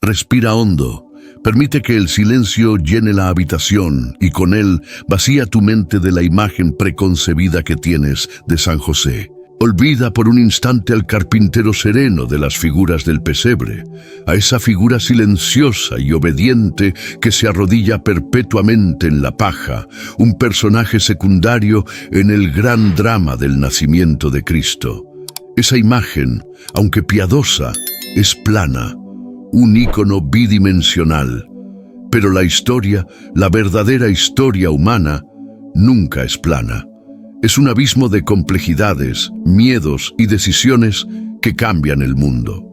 Respira hondo. Permite que el silencio llene la habitación y con él vacía tu mente de la imagen preconcebida que tienes de San José. Olvida por un instante al carpintero sereno de las figuras del pesebre, a esa figura silenciosa y obediente que se arrodilla perpetuamente en la paja, un personaje secundario en el gran drama del nacimiento de Cristo. Esa imagen, aunque piadosa, es plana, un ícono bidimensional. Pero la historia, la verdadera historia humana, nunca es plana. Es un abismo de complejidades, miedos y decisiones que cambian el mundo.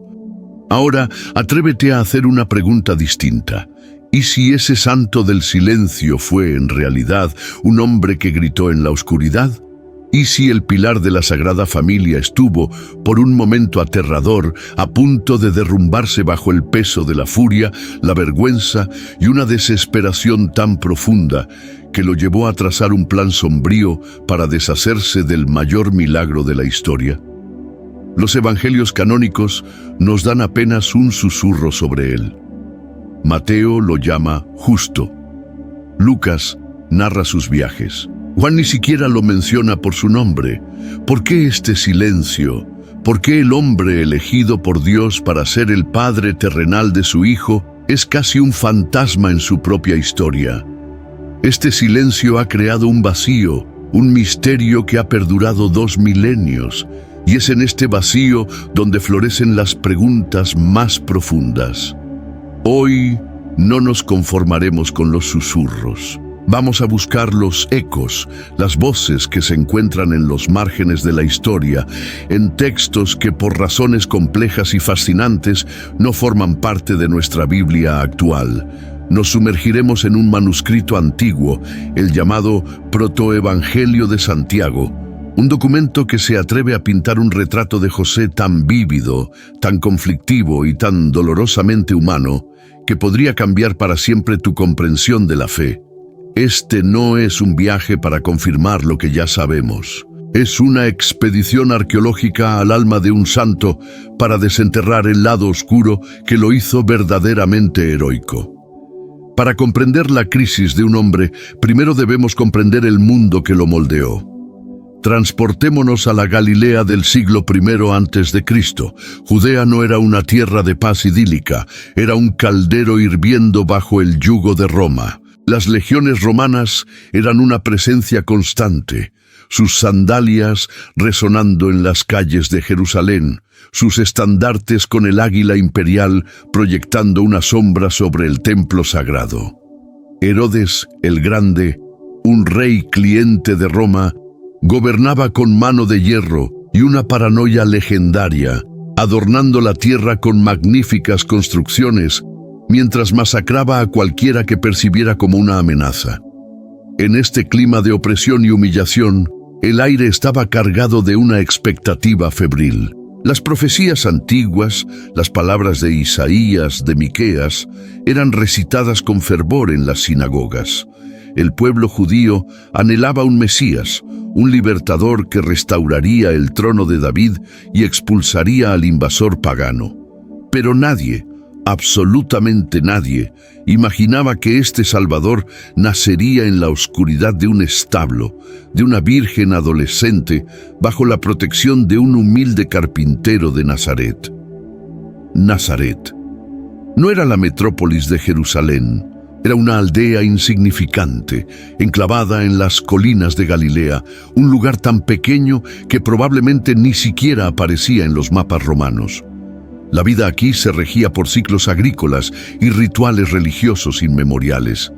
Ahora, atrévete a hacer una pregunta distinta. ¿Y si ese santo del silencio fue en realidad un hombre que gritó en la oscuridad? ¿Y si el pilar de la Sagrada Familia estuvo, por un momento aterrador, a punto de derrumbarse bajo el peso de la furia, la vergüenza y una desesperación tan profunda que lo llevó a trazar un plan sombrío para deshacerse del mayor milagro de la historia? Los evangelios canónicos nos dan apenas un susurro sobre él. Mateo lo llama justo. Lucas narra sus viajes. Juan ni siquiera lo menciona por su nombre. ¿Por qué este silencio? ¿Por qué el hombre elegido por Dios para ser el padre terrenal de su Hijo es casi un fantasma en su propia historia? Este silencio ha creado un vacío, un misterio que ha perdurado 2 milenios, y es en este vacío donde florecen las preguntas más profundas. Hoy no nos conformaremos con los susurros. Vamos a buscar los ecos, las voces que se encuentran en los márgenes de la historia, en textos que por razones complejas y fascinantes no forman parte de nuestra Biblia actual. Nos sumergiremos en un manuscrito antiguo, el llamado Protoevangelio de Santiago, un documento que se atreve a pintar un retrato de José tan vívido, tan conflictivo y tan dolorosamente humano, que podría cambiar para siempre tu comprensión de la fe. Este no es un viaje para confirmar lo que ya sabemos. Es una expedición arqueológica al alma de un santo para desenterrar el lado oscuro que lo hizo verdaderamente heroico. Para comprender la crisis de un hombre, primero debemos comprender el mundo que lo moldeó. Transportémonos a la Galilea del siglo I a.C. Judea no era una tierra de paz idílica, era un caldero hirviendo bajo el yugo de Roma. Las legiones romanas eran una presencia constante, sus sandalias resonando en las calles de Jerusalén, sus estandartes con el águila imperial proyectando una sombra sobre el templo sagrado. Herodes el Grande, un rey cliente de Roma, gobernaba con mano de hierro y una paranoia legendaria, adornando la tierra con magníficas construcciones, mientras masacraba a cualquiera que percibiera como una amenaza. En este clima de opresión y humillación, el aire estaba cargado de una expectativa febril. Las profecías antiguas, las palabras de Isaías, de Miqueas, eran recitadas con fervor en las sinagogas. El pueblo judío anhelaba un Mesías, un libertador que restauraría el trono de David y expulsaría al invasor pagano. Pero nadie, absolutamente nadie, imaginaba que este Salvador nacería en la oscuridad de un establo, de una virgen adolescente, bajo la protección de un humilde carpintero de Nazaret. Nazaret no era la metrópolis de Jerusalén, era una aldea insignificante, enclavada en las colinas de Galilea, un lugar tan pequeño que probablemente ni siquiera aparecía en los mapas romanos. La vida aquí se regía por ciclos agrícolas y rituales religiosos inmemoriales.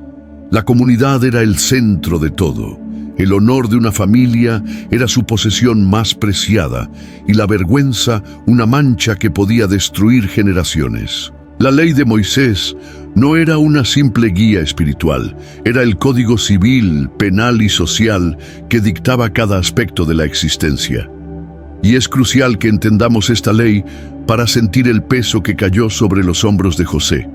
La comunidad era el centro de todo. El honor de una familia era su posesión más preciada y la vergüenza una mancha que podía destruir generaciones. La ley de Moisés no era una simple guía espiritual, era el código civil, penal y social que dictaba cada aspecto de la existencia. Y es crucial que entendamos esta ley para sentir el peso que cayó sobre los hombros de José.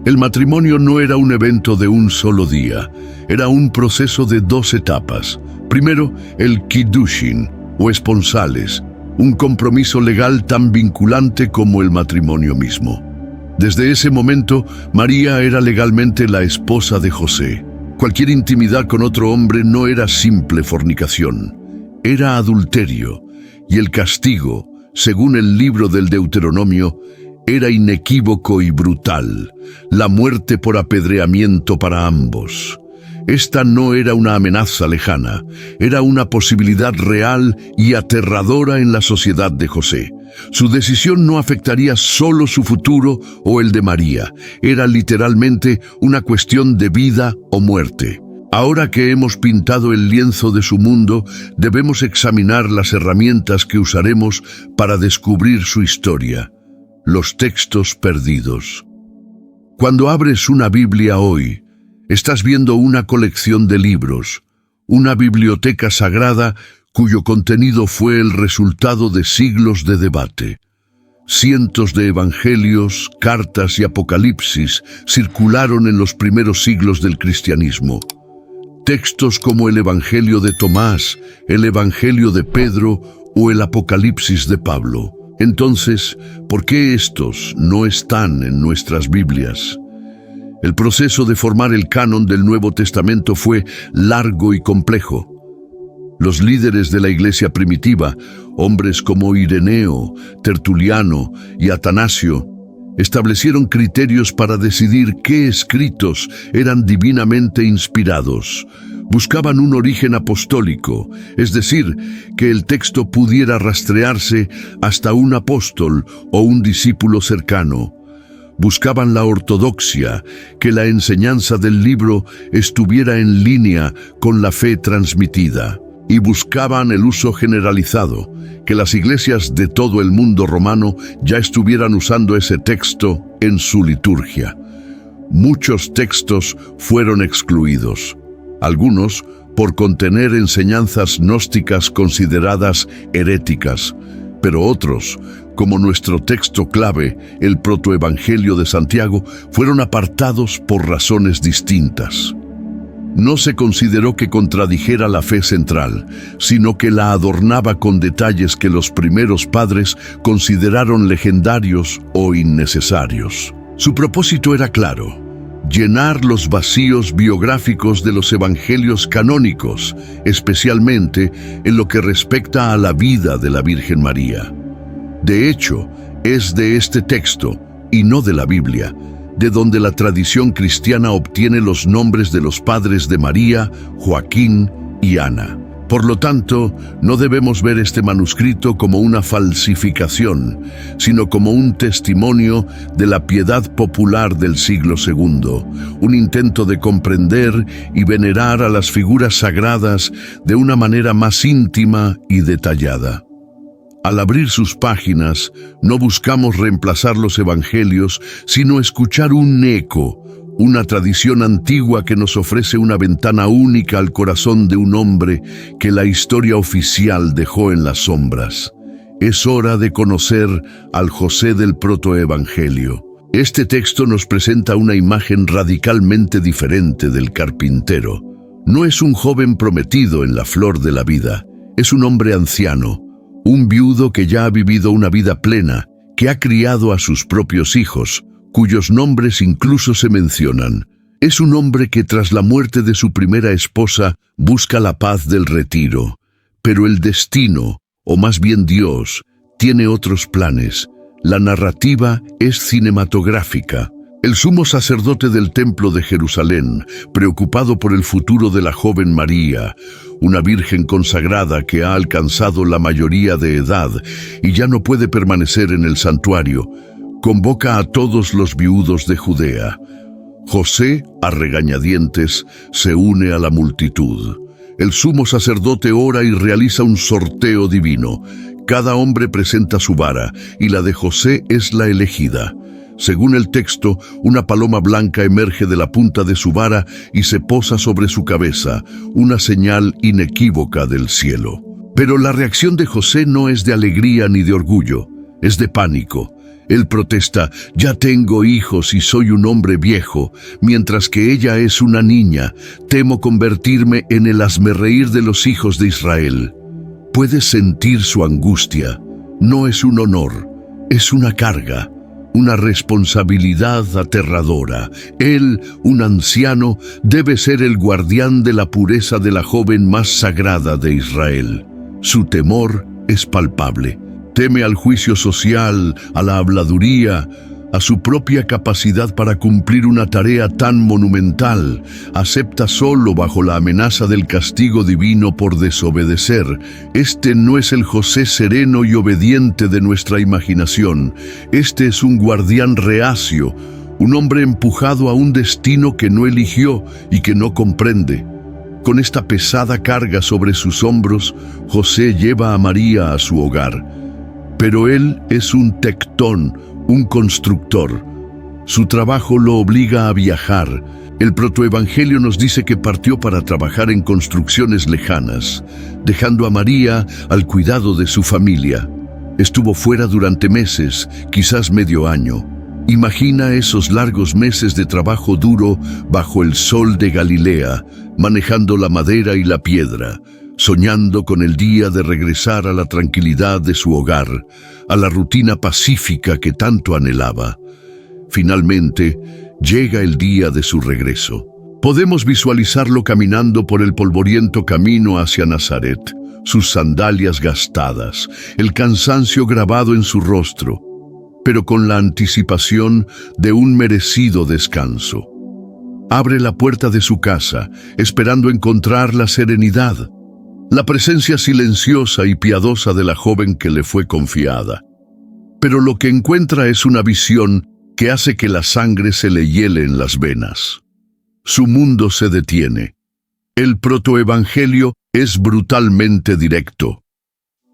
El matrimonio no era un evento de un solo día, era un proceso de 2 etapas. Primero, el Kiddushin, o esponsales, un compromiso legal tan vinculante como el matrimonio mismo. Desde ese momento, María era legalmente la esposa de José. Cualquier intimidad con otro hombre no era simple fornicación, era adulterio, y el castigo, según el libro del Deuteronomio, era inequívoco y brutal: la muerte por apedreamiento para ambos. Esta no era una amenaza lejana, era una posibilidad real y aterradora en la sociedad de José. Su decisión no afectaría solo su futuro o el de María, era literalmente una cuestión de vida o muerte. Ahora que hemos pintado el lienzo de su mundo, debemos examinar las herramientas que usaremos para descubrir su historia: los textos perdidos. Cuando abres una Biblia hoy, estás viendo una colección de libros, una biblioteca sagrada cuyo contenido fue el resultado de siglos de debate. Cientos de evangelios, cartas y apocalipsis circularon en los primeros siglos del cristianismo. Textos como el Evangelio de Tomás, el Evangelio de Pedro o el Apocalipsis de Pablo. Entonces, ¿por qué estos no están en nuestras Biblias? El proceso de formar el canon del Nuevo Testamento fue largo y complejo. Los líderes de la iglesia primitiva, hombres como Ireneo, Tertuliano y Atanasio, establecieron criterios para decidir qué escritos eran divinamente inspirados. Buscaban un origen apostólico, es decir, que el texto pudiera rastrearse hasta un apóstol o un discípulo cercano. Buscaban la ortodoxia, que la enseñanza del libro estuviera en línea con la fe transmitida. Y buscaban el uso generalizado, que las iglesias de todo el mundo romano ya estuvieran usando ese texto en su liturgia. Muchos textos fueron excluidos, algunos por contener enseñanzas gnósticas consideradas heréticas, pero otros, como nuestro texto clave, el protoevangelio de Santiago, fueron apartados por razones distintas. No se consideró que contradijera la fe central, sino que la adornaba con detalles que los primeros padres consideraron legendarios o innecesarios. Su propósito era claro: llenar los vacíos biográficos de los evangelios canónicos, especialmente en lo que respecta a la vida de la Virgen María. De hecho, es de este texto, y no de la Biblia, de donde la tradición cristiana obtiene los nombres de los padres de María, Joaquín y Ana. Por lo tanto, no debemos ver este manuscrito como una falsificación, sino como un testimonio de la piedad popular del siglo II, un intento de comprender y venerar a las figuras sagradas de una manera más íntima y detallada. Al abrir sus páginas, no buscamos reemplazar los evangelios, sino escuchar un eco, una tradición antigua que nos ofrece una ventana única al corazón de un hombre que la historia oficial dejó en las sombras. Es hora de conocer al José del protoevangelio. Este texto nos presenta una imagen radicalmente diferente del carpintero. No es un joven prometido en la flor de la vida, es un hombre anciano, un viudo que ya ha vivido una vida plena, que ha criado a sus propios hijos, cuyos nombres incluso se mencionan. Es un hombre que tras la muerte de su primera esposa busca la paz del retiro. Pero el destino, o más bien Dios, tiene otros planes. La narrativa es cinematográfica. El sumo sacerdote del templo de Jerusalén, preocupado por el futuro de la joven María, una virgen consagrada que ha alcanzado la mayoría de edad y ya no puede permanecer en el santuario, convoca a todos los viudos de Judea. José, a regañadientes, se une a la multitud. El sumo sacerdote ora y realiza un sorteo divino. Cada hombre presenta su vara, y la de José es la elegida. Según el texto, una paloma blanca emerge de la punta de su vara y se posa sobre su cabeza, una señal inequívoca del cielo. Pero la reacción de José no es de alegría ni de orgullo, es de pánico. Él protesta: «Ya tengo hijos y soy un hombre viejo, mientras que ella es una niña. Temo convertirme en el hazmerreír de los hijos de Israel». Puedes sentir su angustia. No es un honor, es una carga. una responsabilidad aterradora. Él, un anciano, debe ser el guardián de la pureza de la joven más sagrada de Israel. Su temor es palpable. Teme al juicio social, a la habladuría, a su propia capacidad para cumplir una tarea tan monumental. Acepta solo bajo la amenaza del castigo divino por desobedecer. Este no es el José sereno y obediente de nuestra imaginación. Este es un guardián reacio, un hombre empujado a un destino que no eligió y que no comprende. Con esta pesada carga sobre sus hombros, José lleva a María a su hogar. Pero él es un tectón, un constructor. Su trabajo lo obliga a viajar. El protoevangelio nos dice que partió para trabajar en construcciones lejanas, dejando a María al cuidado de su familia. Estuvo fuera durante meses, quizás medio año. Imagina esos largos meses de trabajo duro bajo el sol de Galilea, manejando la madera y la piedra, soñando con el día de regresar a la tranquilidad de su hogar, a la rutina pacífica que tanto anhelaba. Finalmente, llega el día de su regreso. Podemos visualizarlo caminando por el polvoriento camino hacia Nazaret, sus sandalias gastadas, el cansancio grabado en su rostro, pero con la anticipación de un merecido descanso. Abre la puerta de su casa, esperando encontrar la serenidad, la presencia silenciosa y piadosa de la joven que le fue confiada. Pero lo que encuentra es una visión que hace que la sangre se le hiele en las venas. Su mundo se detiene. El protoevangelio es brutalmente directo.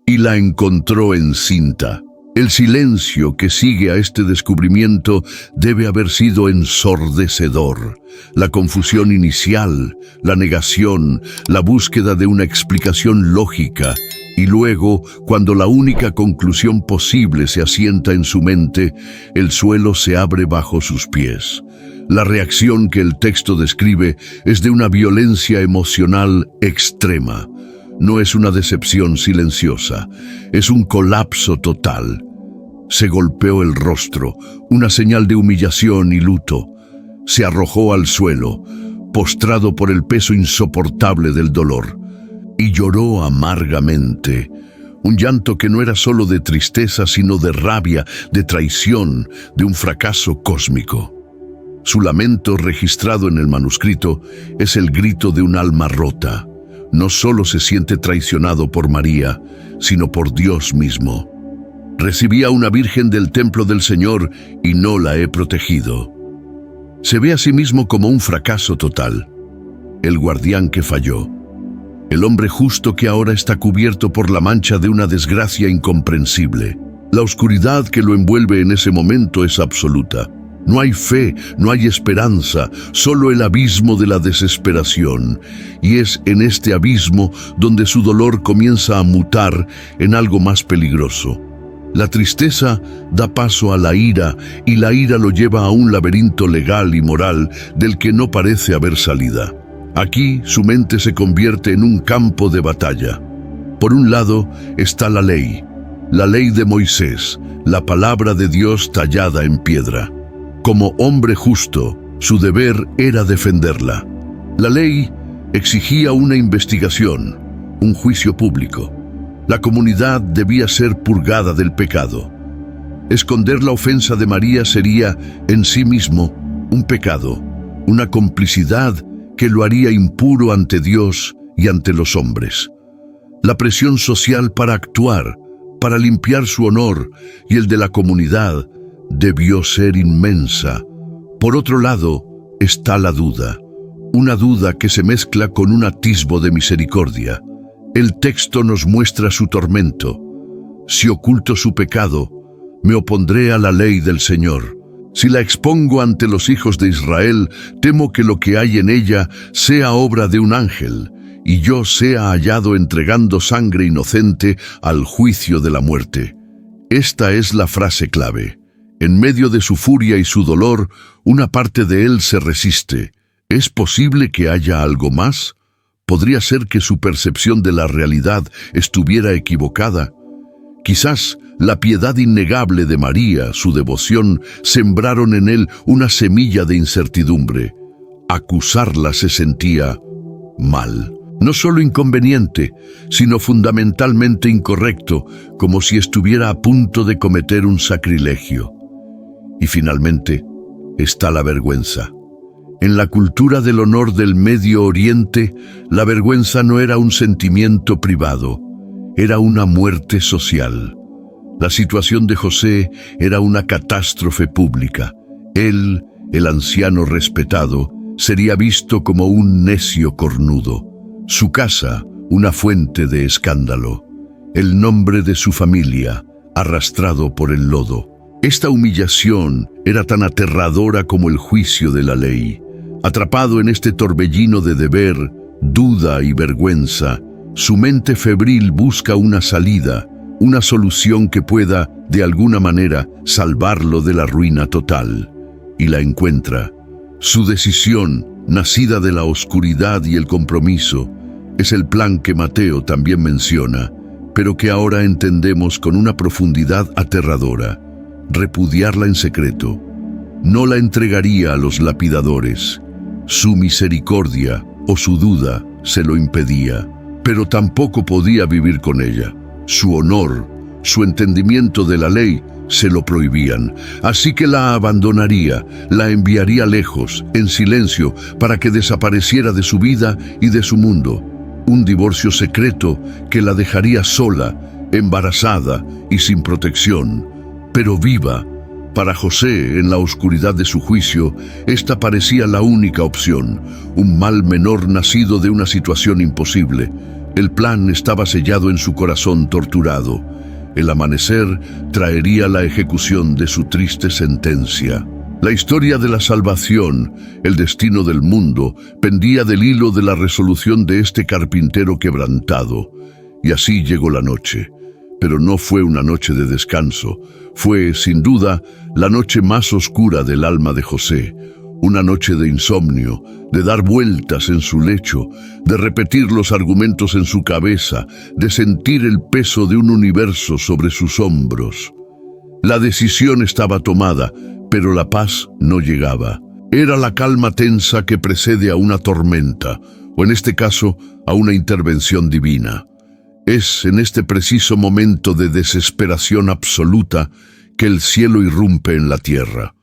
Y la encontró encinta. El silencio que sigue a este descubrimiento debe haber sido ensordecedor. La confusión inicial, la negación, la búsqueda de una explicación lógica, y luego, cuando la única conclusión posible se asienta en su mente, el suelo se abre bajo sus pies. La reacción que el texto describe es de una violencia emocional extrema. No es una decepción silenciosa, es un colapso total. Se golpeó el rostro, una señal de humillación y luto. Se arrojó al suelo, postrado por el peso insoportable del dolor, y lloró amargamente. Un llanto que no era solo de tristeza, sino de rabia, de traición, de un fracaso cósmico. Su lamento, registrado en el manuscrito, es el grito de un alma rota. No solo se siente traicionado por María, sino por Dios mismo. Recibí a una virgen del templo del Señor y no la he protegido. Se ve a sí mismo como un fracaso total, el guardián que falló, el hombre justo que ahora está cubierto por la mancha de una desgracia incomprensible. La oscuridad que lo envuelve en ese momento es absoluta. No hay fe, no hay esperanza, solo el abismo de la desesperación. Y es en este abismo donde su dolor comienza a mutar en algo más peligroso. La tristeza da paso a la ira, y la ira lo lleva a un laberinto legal y moral del que no parece haber salida. Aquí su mente se convierte en un campo de batalla. Por un lado está la ley de Moisés, la palabra de Dios tallada en piedra. Como hombre justo, su deber era defenderla. La ley exigía una investigación, un juicio público. La comunidad debía ser purgada del pecado. Esconder la ofensa de María sería, en sí mismo, un pecado, una complicidad que lo haría impuro ante Dios y ante los hombres. La presión social para actuar, para limpiar su honor y el de la comunidad, debió ser inmensa. Por otro lado, está la duda, una duda que se mezcla con un atisbo de misericordia. El texto nos muestra su tormento. Si oculto su pecado, me opondré a la ley del Señor. Si la expongo ante los hijos de Israel, temo que lo que hay en ella sea obra de un ángel, y yo sea hallado entregando sangre inocente al juicio de la muerte. Esta es la frase clave. En medio de su furia y su dolor, una parte de él se resiste. ¿Es posible que haya algo más? ¿Podría ser que su percepción de la realidad estuviera equivocada? Quizás La piedad innegable de María, su devoción, sembraron en él una semilla de incertidumbre. Acusarla se sentía mal. No solo inconveniente, sino fundamentalmente incorrecto, como si estuviera a punto de cometer un sacrilegio. Y finalmente está la vergüenza. En la cultura del honor del Medio Oriente, la vergüenza no era un sentimiento privado, era una muerte social. La situación de José era una catástrofe pública. Él, el anciano respetado, sería visto como un necio cornudo. Su casa, una fuente de escándalo. El nombre de su familia, arrastrado por el lodo. Esta humillación era tan aterradora como el juicio de la ley. Atrapado en este torbellino de deber, duda y vergüenza, su mente febril busca una salida, una solución que pueda, de alguna manera, salvarlo de la ruina total. Y la encuentra. Su decisión, nacida de la oscuridad y el compromiso, es el plan que Mateo también menciona, pero que ahora entendemos con una profundidad aterradora. Repudiarla en secreto. No la entregaría a los lapidadores. Su misericordia o su duda se lo impedía, pero tampoco podía vivir con ella. Su honor, su entendimiento de la ley se lo prohibían, así que la abandonaría, la enviaría lejos, en silencio, para que desapareciera de su vida y de su mundo. Un divorcio secreto que la dejaría sola, embarazada y sin protección, pero viva. Para José, en la oscuridad de su juicio, esta parecía la única opción, un mal menor nacido de una situación imposible. El plan estaba sellado en su corazón torturado. El amanecer traería la ejecución de su triste sentencia. La historia de la salvación, el destino del mundo, pendía del hilo de la resolución de este carpintero quebrantado. Y así llegó la noche. Pero no fue una noche de descanso. Fue, sin duda, la noche más oscura del alma de José. Una noche de insomnio, de dar vueltas en su lecho, de repetir los argumentos en su cabeza, de sentir el peso de un universo sobre sus hombros. La decisión estaba tomada, pero la paz no llegaba. Era la calma tensa que precede a una tormenta, o en este caso, a una intervención divina. Es en este preciso momento de desesperación absoluta que el cielo irrumpe en la tierra.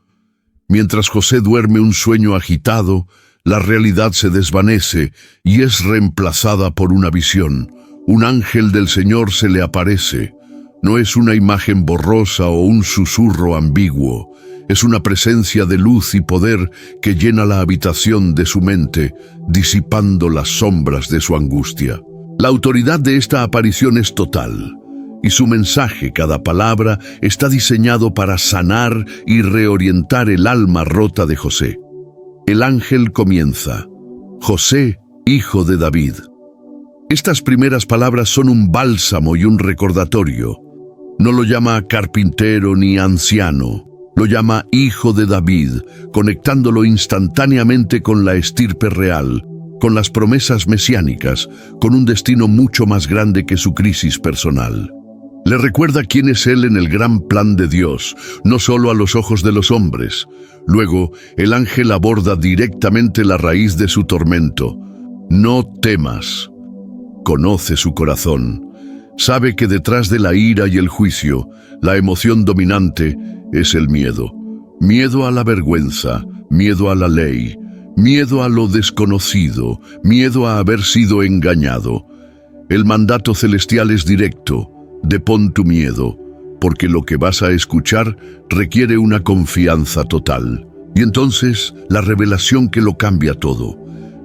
Mientras José duerme un sueño agitado, la realidad se desvanece y es reemplazada por una visión. Un ángel del Señor se le aparece. No es una imagen borrosa o un susurro ambiguo. Es una presencia de luz y poder que llena la habitación de su mente, disipando las sombras de su angustia. La autoridad de esta aparición es total, y su mensaje, cada palabra, está diseñado para sanar y reorientar el alma rota de José. El ángel comienza: José, hijo de David. Estas primeras palabras son un bálsamo y un recordatorio. No lo llama carpintero ni anciano, lo llama hijo de David, conectándolo instantáneamente con la estirpe real, con las promesas mesiánicas, con un destino mucho más grande que su crisis personal. Le recuerda quién es él en el gran plan de Dios, no solo a los ojos de los hombres. Luego, el ángel aborda directamente la raíz de su tormento. No temas. Conoce su corazón. Sabe que detrás de la ira y el juicio, la emoción dominante es el miedo. Miedo a la vergüenza, miedo a la ley, miedo a lo desconocido, miedo a haber sido engañado. El mandato celestial es directo: depón tu miedo, porque lo que vas a escuchar requiere una confianza total. Y entonces, la revelación que lo cambia todo: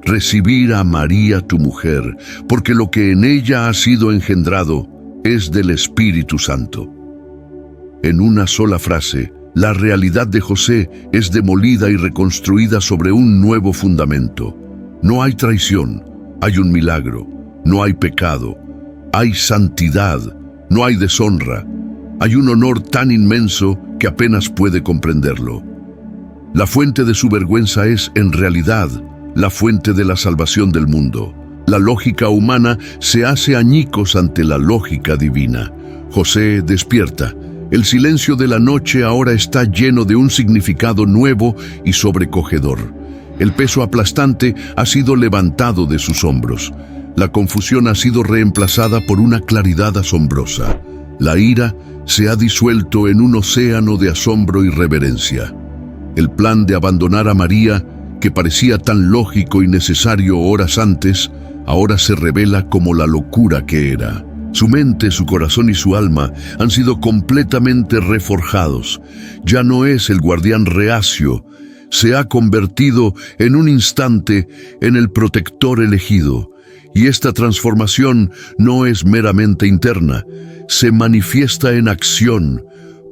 recibir a María tu mujer, porque lo que en ella ha sido engendrado es del Espíritu Santo. En una sola frase, la realidad de José es demolida y reconstruida sobre un nuevo fundamento. No hay traición, hay un milagro. No hay pecado, hay santidad. No hay deshonra. Hay un honor tan inmenso que apenas puede comprenderlo. La fuente de su vergüenza es, en realidad, la fuente de la salvación del mundo. La lógica humana se hace añicos ante la lógica divina. José despierta, El silencio de la noche ahora está lleno de un significado nuevo y sobrecogedor. El peso aplastante ha sido levantado de sus hombros. La confusión ha sido reemplazada por una claridad asombrosa. La ira se ha disuelto en un océano de asombro y reverencia. El plan de abandonar a María, que parecía tan lógico y necesario horas antes, ahora se revela como la locura que era. Su mente, su corazón y su alma han sido completamente reforjados. Ya no es el guardián reacio, se ha convertido en un instante en el protector elegido. Y esta transformación no es meramente interna, se manifiesta en acción.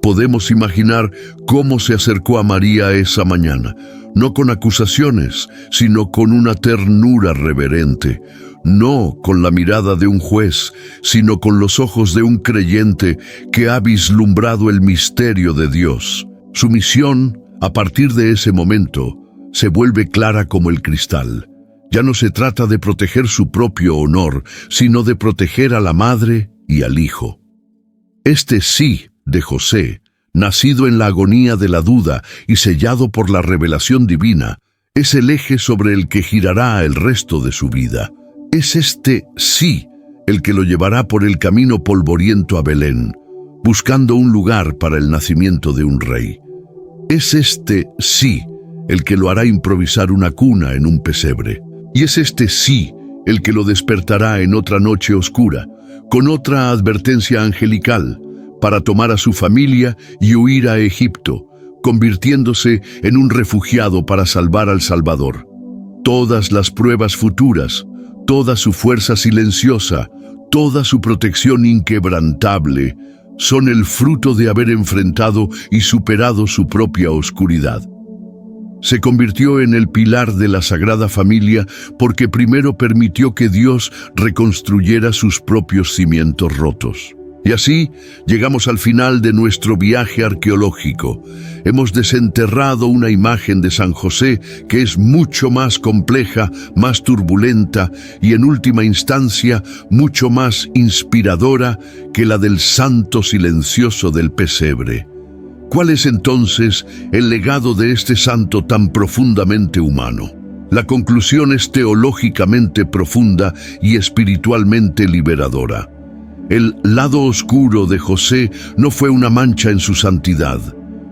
Podemos imaginar cómo se acercó a María esa mañana, no con acusaciones, sino con una ternura reverente. No con la mirada de un juez, sino con los ojos de un creyente que ha vislumbrado el misterio de Dios. Su misión, a partir de ese momento, se vuelve clara como el cristal. Ya no se trata de proteger su propio honor, sino de proteger a la madre y al hijo. Este sí de José, nacido en la agonía de la duda y sellado por la revelación divina, es el eje sobre el que girará el resto de su vida. Es este sí el que lo llevará por el camino polvoriento a Belén, buscando un lugar para el nacimiento de un rey. Es este sí el que lo hará improvisar una cuna en un pesebre. Y es este sí el que lo despertará en otra noche oscura, con otra advertencia angelical, para tomar a su familia y huir a Egipto, convirtiéndose en un refugiado para salvar al Salvador. Todas las pruebas futuras, toda su fuerza silenciosa, toda su protección inquebrantable, son el fruto de haber enfrentado y superado su propia oscuridad. Se convirtió en el pilar de la Sagrada Familia porque primero permitió que Dios reconstruyera sus propios cimientos rotos. Y así llegamos al final de nuestro viaje arqueológico. Hemos desenterrado una imagen de San José que es mucho más compleja, más turbulenta y en última instancia mucho más inspiradora que la del santo silencioso del pesebre. ¿Cuál es entonces el legado de este santo tan profundamente humano? La conclusión es teológicamente profunda y espiritualmente liberadora. El lado oscuro de José no fue una mancha en su santidad,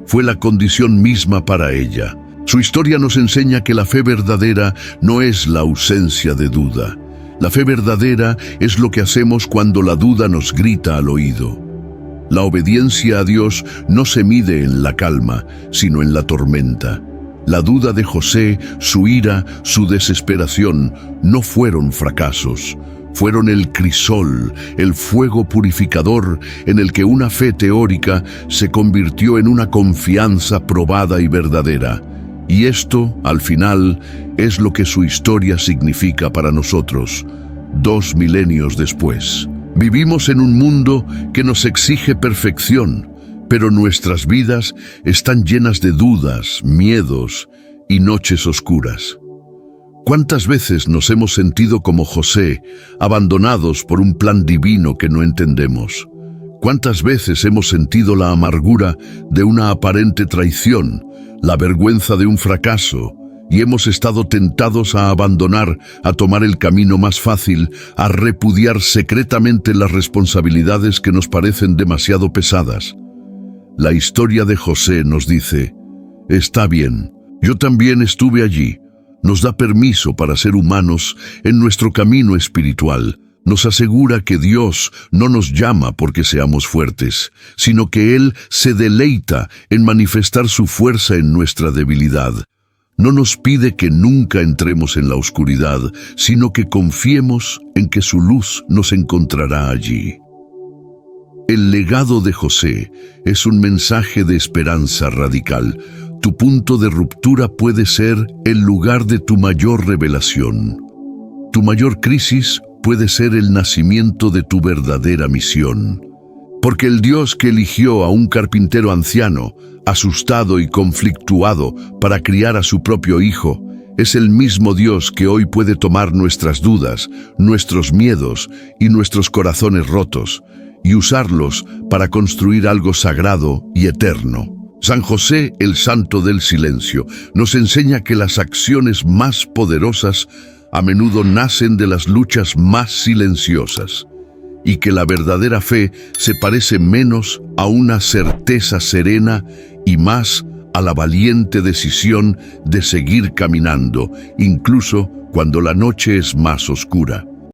fue la condición misma para ella. Su historia nos enseña que la fe verdadera no es la ausencia de duda. La fe verdadera es lo que hacemos cuando la duda nos grita al oído. La obediencia a Dios no se mide en la calma, sino en la tormenta. La duda de José, su ira, su desesperación, no fueron fracasos. Fueron el crisol, el fuego purificador en el que una fe teórica se convirtió en una confianza probada y verdadera. Y esto, al final, es lo que su historia significa para nosotros, 2 milenios después. Vivimos en un mundo que nos exige perfección, pero nuestras vidas están llenas de dudas, miedos y noches oscuras. ¿Cuántas veces nos hemos sentido como José, abandonados por un plan divino que no entendemos? ¿Cuántas veces hemos sentido la amargura de una aparente traición, la vergüenza de un fracaso, y hemos estado tentados a abandonar, a tomar el camino más fácil, a repudiar secretamente las responsabilidades que nos parecen demasiado pesadas? La historia de José nos dice, está bien, yo también estuve allí. Nos da permiso para ser humanos en nuestro camino espiritual. Nos asegura que Dios no nos llama porque seamos fuertes, sino que Él se deleita en manifestar su fuerza en nuestra debilidad. No nos pide que nunca entremos en la oscuridad, sino que confiemos en que su luz nos encontrará allí. El legado de José es un mensaje de esperanza radical. Tu punto de ruptura puede ser el lugar de tu mayor revelación. Tu mayor crisis puede ser el nacimiento de tu verdadera misión. Porque el Dios que eligió a un carpintero anciano, asustado y conflictuado para criar a su propio hijo, es el mismo Dios que hoy puede tomar nuestras dudas, nuestros miedos y nuestros corazones rotos y usarlos para construir algo sagrado y eterno. San José, el santo del silencio, nos enseña que las acciones más poderosas a menudo nacen de las luchas más silenciosas, y que la verdadera fe se parece menos a una certeza serena y más a la valiente decisión de seguir caminando, incluso cuando la noche es más oscura.